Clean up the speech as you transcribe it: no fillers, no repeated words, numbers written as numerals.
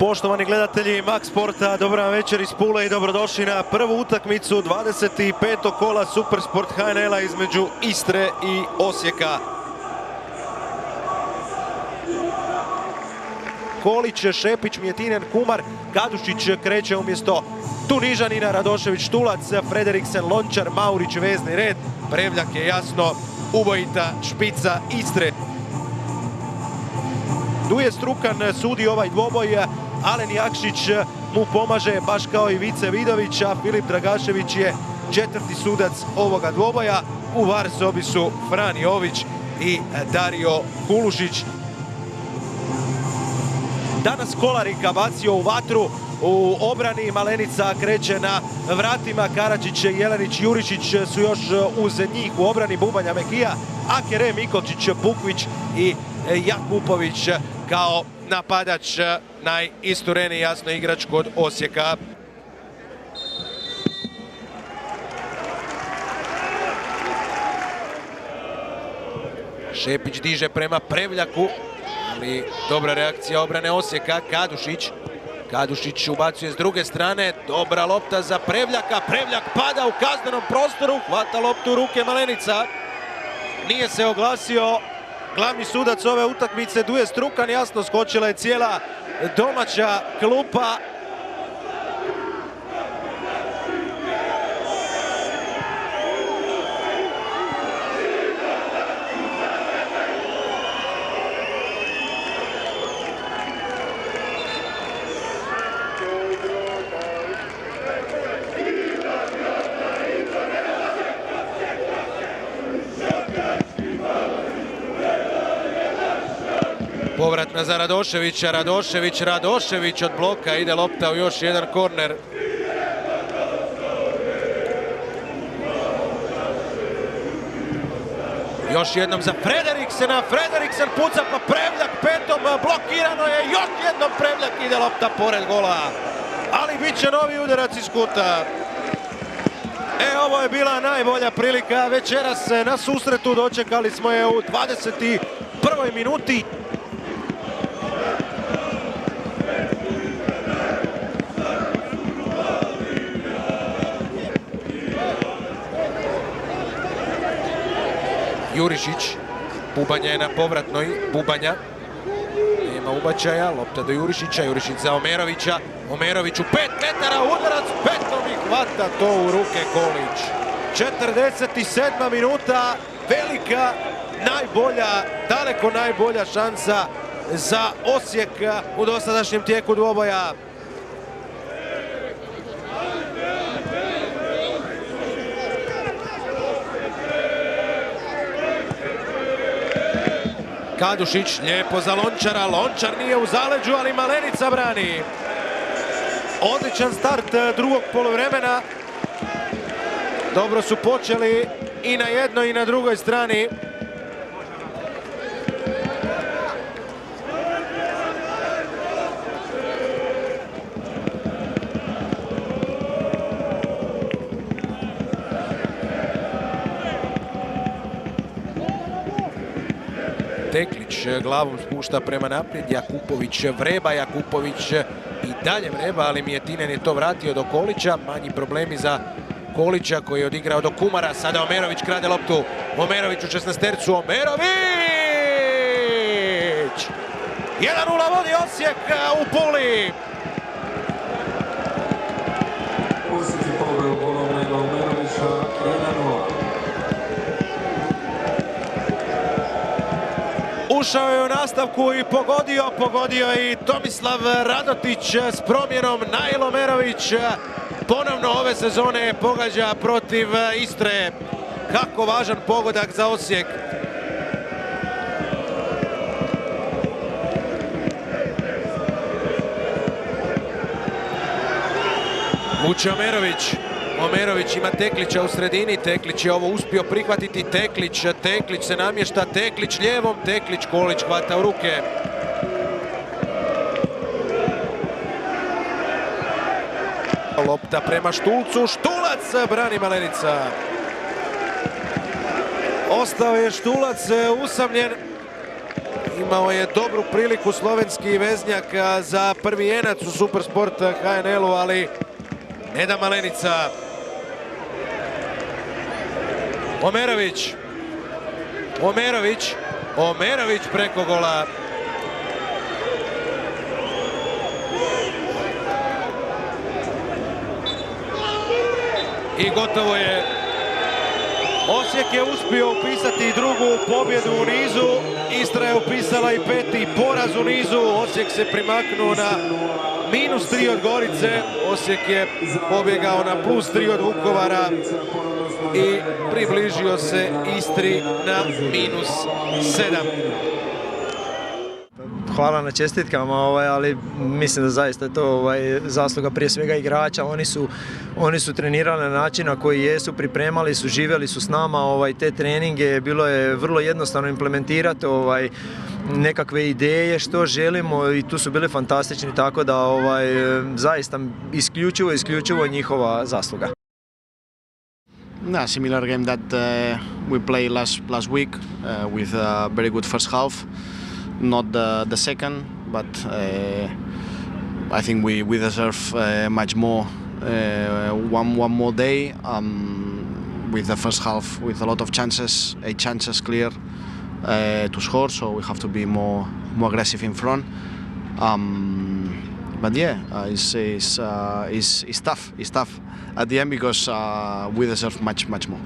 Poštovani gledatelji Max Sporta, dobra vam večer iz Pule i dobrodošli na prvu utakmicu 25. kola Supersport HNL-a između Istre i Osijeka. Kolić, Šepić, Mjetinen, Kumar, Gadušić kreće umjesto Tunižanina, Radošević, Štulac, Frederiksen, Lončar, Maurić, vezni red. Prevljak je jasno ubojita špica Istre. Duje Strukan sudi ovaj dvoboj, Alen Jakšić mu pomaže baš kao i Vice Vidović, a Filip Dragašević je četvrti sudac ovoga dvoboja. U VAR sobi su Fran Jović i Dario Kulušić. Danas Kolarika bacio u vatru u obrani, Malenica kreće na vratima, Karačić, Jelenić, Jurišić su još uz njih u obrani, Bubanja, Mekija, Akere, Mikolčić, Pukvić i Jakupović kao napadač, najistureniji jasno igrač kod Osijeka. Šepić diže prema Prevljaku, ali dobra reakcija obrane Osijeka. Gadušić ubacuje s druge strane, dobra lopta za Prevljaka, Prevljak pada u kaznenom prostoru, hvata loptu u ruke Malenica. Nije se oglasio glavni sudac ove utakmice Duje Strukan, jasno skočila je cijela domaća klupa. Povratna za Radoševića, Radošević od bloka, ide lopta u još jedan korner. Još jednom za Frederiksena, Frederiksen puca pa Prevljak petom, blokirano je, još jednom Prevljak, ide lopta pored gola. Ali bit će novi udarac iz kuta. Ovo je bila najbolja prilika večeras na susretu, dočekali smo je u 21. minuti. Jurišić, Bubanja je na povratnoj, Bubanja, nema ubačaja, lopta do Jurišića, Jurišić za Omerovića, Omerović u 5 metara, udarac petom i hvata to u ruke Kolić. 47. minuta, velika, najbolja, daleko najbolja šansa za Osijek u dosadašnjem tijeku dvoboja. Gadušić, lijepo za Lončara, Lončar nije u zaleđu, ali Malenica brani. Odličan start drugog poluvremena. Dobro su počeli i na jednoj i na drugoj strani. Teklić glavom spušta prema naprijed, Jakupović vreba, Jakupović i dalje vreba, ali Mjetinen je to vratio do Kolića. Manji problemi za Kolića koji je odigrao do Kumara. Sada Omerović krade loptu, Omerović u 16-tercu, Omerović! 1:0 vodi Osijek u Puli. Ušao je u nastavku i pogodio i Tomislav Radotić s promjenom. Nail Omerović ponovno ove sezone pogađa protiv Istre. Kako važan pogodak za Osijek. Vuče Omerović. Omerović ima Teklića u sredini, Teklić je ovo uspio prihvatiti, Teklić se namješta, Teklić lijevom, Teklić, Kolić hvata u ruke. Lopta prema Štulcu, Štulac brani Malenica. Ostao je Štulac usamljen Imao je dobru priliku slovenski veznjak za prvi jenac u Supersport HNL-u, ali ne da Malenica. Omerović preko gola. I gotovo je. Osijek je uspio upisati drugu pobjedu u nizu. Istra je upisala i peti poraz u nizu. Osijek se primaknuo na -3 od Gorice. Osijek je pobjegao na +3 od Vukovara i približio se Istri na -7. Hvala na čestitkama, ali mislim da zaista je to zasluga prije svega igrača. Oni su trenirali na način na koji jesu, pripremali su, živjeli su s nama te treninge. Bilo je vrlo jednostavno implementirati nekakve ideje što želimo i tu su bili fantastični, tako da zaista isključivo njihova zasluga. Similar game that we played last week with a very good first half. Not the second, but I think we deserve much more. One more day with the first half with a lot of chances, 8 chances clear to score. So we have to be more aggressive in front. But yeah, it's tough. It's tough at the end because we deserve much more.